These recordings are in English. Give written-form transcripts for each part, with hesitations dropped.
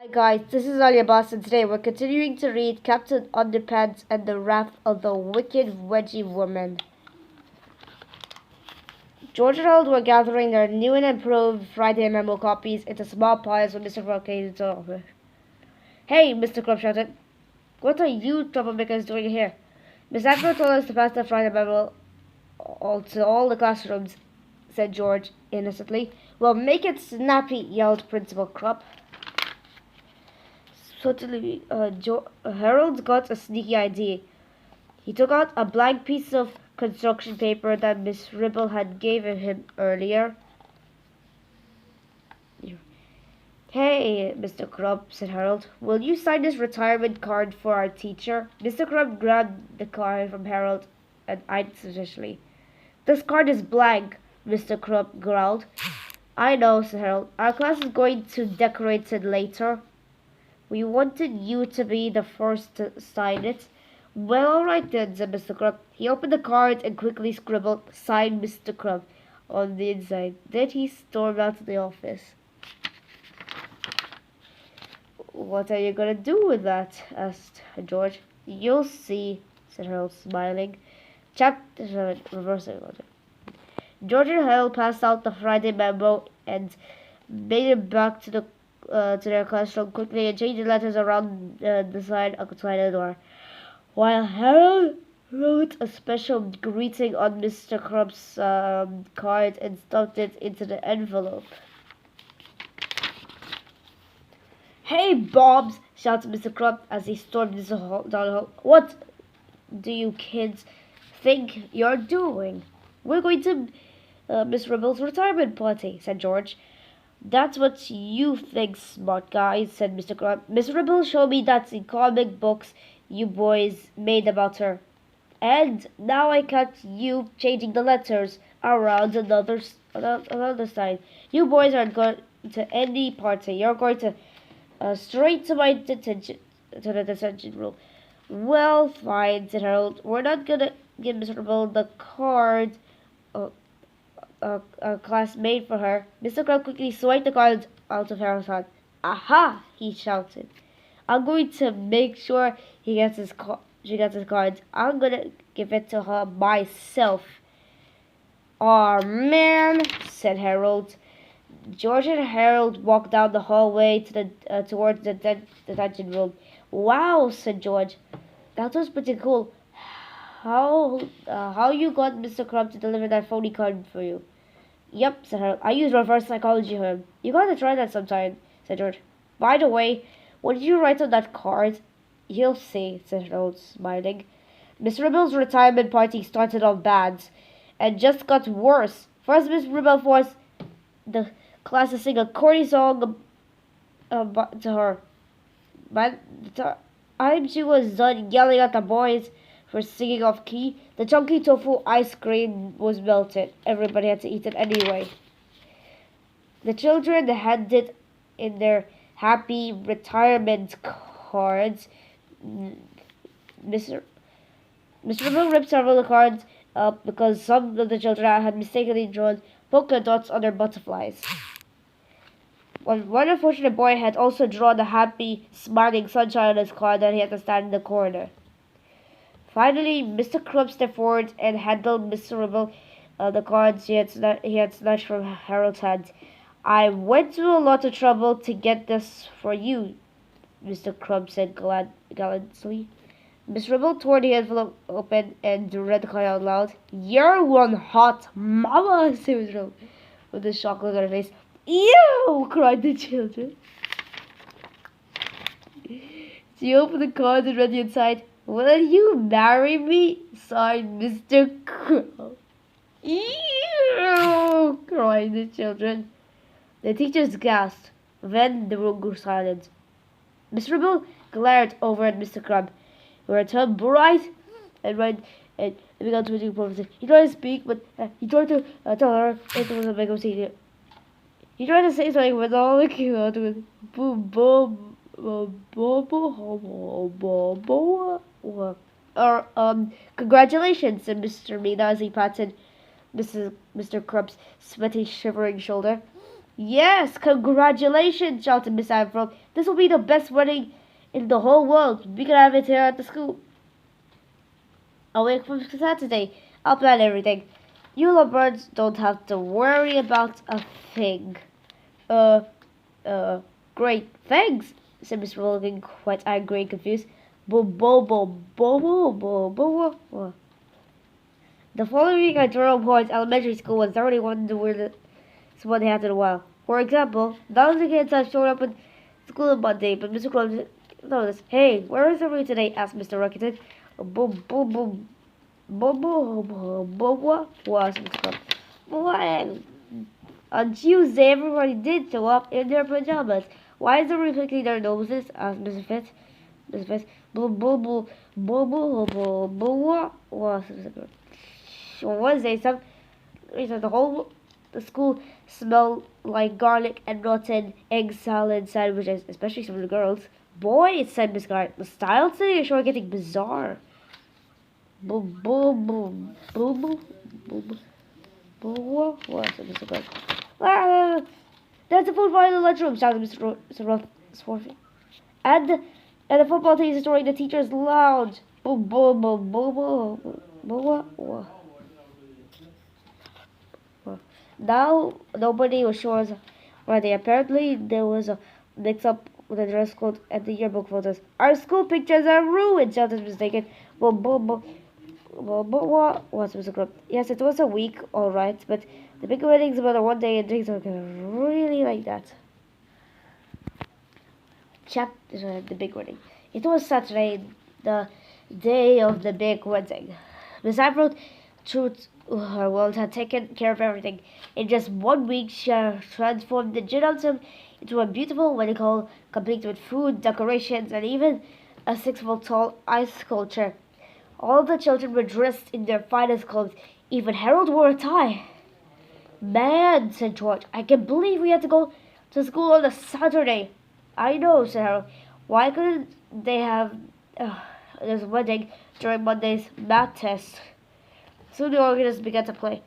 Hi guys, this is Alia Bass and today we're continuing to read Captain Underpants and the Wrath of the Wicked Wedgie Woman. George and Harold were gathering their new and improved Friday memo copies into small piles when Mr. Crow came into the office. Hey, Mr. Crow shouted. What are you troublemakers doing here? Miss Admiral told us to pass the Friday memo to all the classrooms, said George innocently. Well, make it snappy, yelled Principal Crop. Suddenly, Harold got a sneaky idea. He took out a blank piece of construction paper that Miss Ribble had given him earlier. Hey, Mr. Crumb, said Harold, will you sign this retirement card for our teacher? Mr. Crumb grabbed the card from Harold and eyed it suspiciously. This card is blank, Mr. Crumb growled. I know, said Harold. Our class is going to decorate it later. We wanted you to be the first to sign it. Well, all right then, said Mr. Crumb. He opened the card and quickly scribbled, signed Mr. Crumb, on the inside. Then he stormed out of the office. What are you going to do with that? Asked George. You'll see, said Harold, smiling. Chapter 7, reversing order. George and Harold passed out the Friday memo and made it back to their classroom quickly and changed the letters around the side outside the door. While Harold wrote a special greeting on Mr. Crumb's card and stuffed it into the envelope. Hey, Bobs! Shouted Mr. Crumb as he stormed down the hall. What do you kids think you're doing? We're going to Miss Ribble's retirement party, said George. That's what you think, smart guy, said Mr. Crumb. Miss Ribble showed me that in comic books you boys made about her. And now I catch you changing the letters around another side. You boys aren't going to any party. You're going to straight to my detention room. Well, fine, said Harold. We're not gonna give Miss Ribble the card a class made for her. Mr. Crow quickly swiped the card out of Harold's hand. Aha! He shouted. I'm going to make sure she gets his card. I'm gonna give it to her myself. Aw, man, said Harold. George and Harold walked down the hallway towards the detention room. Wow, said George. That was pretty cool. How you got Mr. Crumb to deliver that phony card for you? Yep, said Harold. I used reverse psychology on him. You gotta try that sometime, said George. By the way, what did you write on that card? You'll see, said Harold, smiling. Miss Ribble's retirement party started off bad, and just got worse. First, Miss Ribble forced the class to sing a corny song to her. By the time she was done yelling at the boys for singing off key, the chunky tofu ice cream was melted. Everybody had to eat it anyway. The children handed in their happy retirement cards. Mr. Ribble ripped several of the cards up because some of the children had mistakenly drawn polka dots on their butterflies. One unfortunate boy had also drawn a happy, smiling sunshine on his card that he had to stand in the corner. Finally, Mr. Crumb stepped forward and handled Mr. Ribble the cards he had snatched from Harold's hand. I went to a lot of trouble to get this for you, Mr. Crumb said gallantly. Miss Ribble tore the envelope open and read the card out loud. You're one hot mama, said Miss Ribble, with a shock look on her face. Ew! Cried the children. She opened the card and read the inside. Will you marry me? Sighed Mr. Crow. Ew! Cried the children. The teachers gasped. Then the room grew silent. Miss Ribble glared over at Mr. Crumb, who had turned bright and red and began to do prophecy. He tried to speak, but he tried to tell her it was a big mistake. He tried to say something, but all it came out with boom, boom, boom, boom, boom, boom, boom. Or congratulations, said Mr. Mina as he patted Mr. Crumb's sweaty, shivering shoulder. Yes, congratulations, shouted Miss Admiral. This will be the best wedding in the whole world. We can have it here at the school. I'll wait for Saturday. I'll plan everything. You lovebirds don't have to worry about a thing. Uh, great, thanks, said Mr. Roll, looking quite angry and confused. Bo bo bo bo bo bo bo bo. The following week at Jerome Point Elementary School was already one the weirdest one they had in a while. For example, none of the kids had shown up at school on Monday, but Mr. Crow noticed. Hey, where is everybody today? Asked Mr. Ruckington. Boom, boom, boom. Boom, boom, boom, boom, what? Was Mr. Crow. Well, on Tuesday, everybody did show up in their pajamas. Why is everybody picking their noses? Asked Mr. Fitz. Mr. Fitz. Boom, boom, boom, boom, boom, boom, boom, what? Was Mr. Crow. On Wednesday, the school smelled like garlic and rotten egg salad sandwiches, especially some of the girls. Boy, said Miss Garrett, the style today is sure getting bizarre. Boom, boom, boom, boom, boom, boom, boom. What? Said Mr. Garrett. Ah, there's a football in the lunchroom, shouted Mr. Roth. And the football team is destroying the teacher's lounge. Boom, boom, boom, boom, boom, boom, boom. Now, nobody was sure why they apparently there was a mix-up with the dress code and the yearbook photos. Our school pictures are ruined, shouted mistaken. What's Mr. Crump? Yes, it was a week, alright, but the big wedding's about a one day and things are really like that. The big wedding. It was Saturday, the day of the big wedding. Miss Ambrose, truth, her world had taken care of everything. In just 1 week, she transformed the gymnasium into a beautiful wedding hall, complete with food, decorations, and even a 6-foot tall ice sculpture. All the children were dressed in their finest clothes. Even Harold wore a tie. Man, said George, I can't believe we had to go to school on a Saturday. I know, said Harold. Why couldn't they have this wedding during Monday's math test? Soon the organist began to play.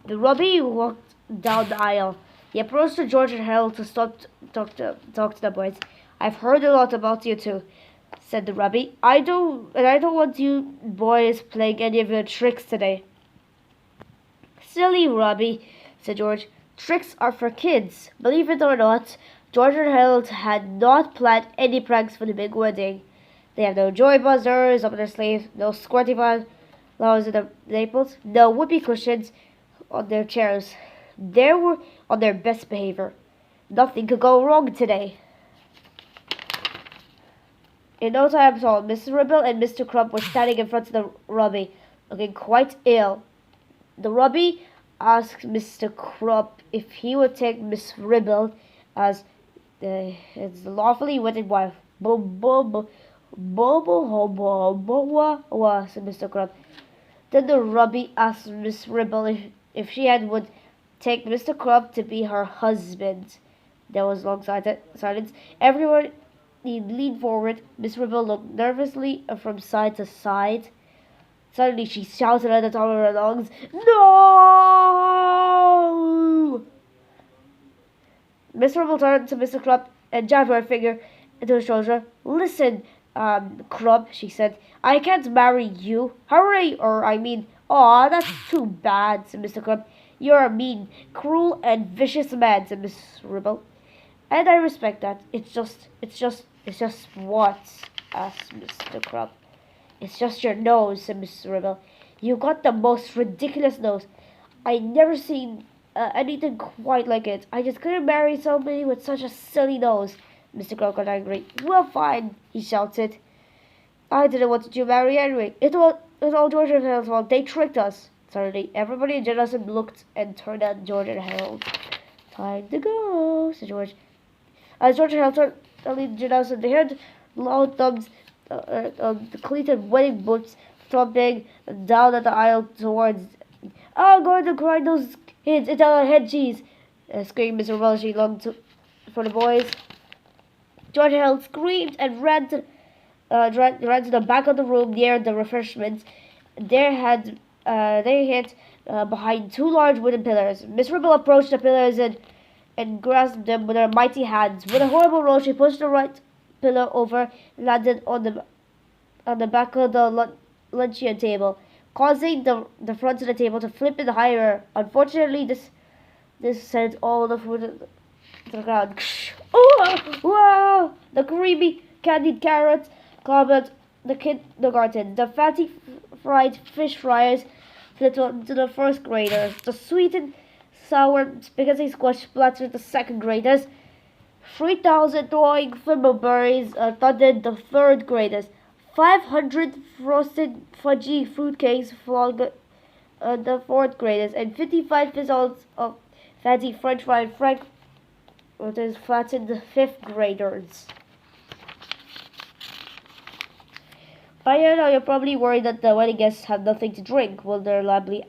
The Robbie walked down the aisle. He approached George and Harold to talk to the boys. I've heard a lot about you two, said the Robbie. I don't want you boys playing any of your tricks today. Silly Robbie, said George. Tricks are for kids. Believe it or not, George and Harold had not planned any pranks for the big wedding. They had no joy buzzers up their sleeves, no squirty flowers in the naples, no whoopee cushions on their chairs. They were on their best behavior. Nothing could go wrong today. In no time at all, Mrs. Ribble and Mr. Crump were standing in front of the Robbie, looking quite ill. The Robbie asked Mr. Crump if he would take Miss Ribble as his lawfully wedded wife. Boom, boom, boom, boom, boom, boom, boom, boom, said Mr. Crump. Then the Robbie asked Miss Ribble if she would take Mr. Crump to be her husband. There was long silence. Everyone leaned forward. Miss Ribble looked nervously from side to side. Suddenly she shouted at the top of her lungs, "No!" Miss Ribble turned to Mr. Crump and jabbed her finger into his shoulder. "Listen, Crump," she said. "I can't marry you. Hurry, aw, that's too bad," said Mr. Crump. "You're a mean, cruel, and vicious man," said Miss Ribble. "And I respect that. It's just what?" asked Mr. Crump. "It's just your nose," said Miss Ribble. "You got the most ridiculous nose. I never seen anything quite like it. I just couldn't marry somebody with such a silly nose." Mr. Crump got angry. "Well, fine," he shouted. "I didn't want you to marry anyway. It was all George and Harold's fault. They tricked us." Suddenly, everybody in Jennison looked and turned at George and Harold. "Time to go," said George. As George and Harold turned to Jennison, they heard loud thumbs of the cleated wedding boots thumping down at the aisle towards. "I'm going to grind those kids into a head cheese!" screamed Mr. Welsh. She longed for the boys. George and Harold screamed and ran to the back of the room near the refreshments. They hid behind two large wooden pillars. Miss Ribble approached the pillars and and grasped them with her mighty hands. With a horrible roll, she pushed the right pillar over and landed on the back of the luncheon table, causing the front of the table to flip in higher. Unfortunately, this sent all the food to the ground. Oh, wow! The creamy candied carrots covered the kindergarten. The fatty fried fish fryers flipped to the first graders. The sweet and sour spaghetti squash splattered the second graders. 3,000 throwing fimbleberries thundered the third graders. 500 frosted fudgy fruitcakes flung the fourth graders, and 55 fizzles of fatty French fried frankfurters flattened the fifth graders. By now, you're probably worried that the wedding guests have nothing to drink while their lovely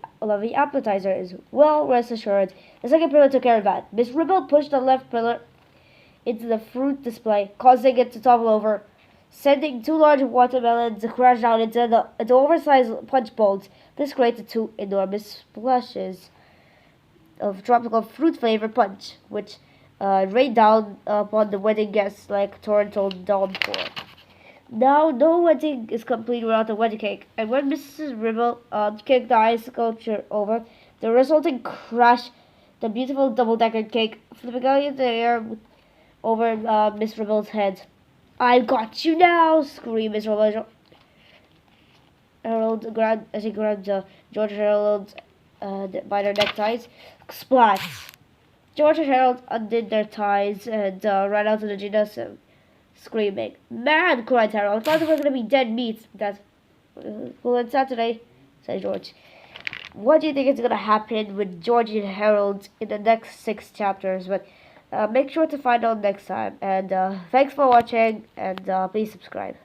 appetizer is. Well, rest assured, the second pillar took care of that. Miss Ribble pushed the left pillar into the fruit display, causing it to topple over, sending two large watermelons to crash down into oversized punch bowls. This created two enormous splashes of tropical fruit-flavored punch, which rained down upon the wedding guests like torrential downpour. Now, no wedding is complete without a wedding cake, and when Mrs. Ribble kicked the ice sculpture over, the resulting crash, the beautiful double-decker cake, flipping out into the air over Miss Ribble's head. "I've got you now!" screamed Miss Ribble. As she grabbed George and Harold by their neckties. Splat! George and Harold undid their ties and ran out of the gymnasium, screaming. "Man!" cried Harold. "I thought we were going to be dead meat." Well, it's Saturday," said George. What do you think is going to happen with George and Harold in the next 6 chapters? But make sure to find out next time. And thanks for watching, and please subscribe.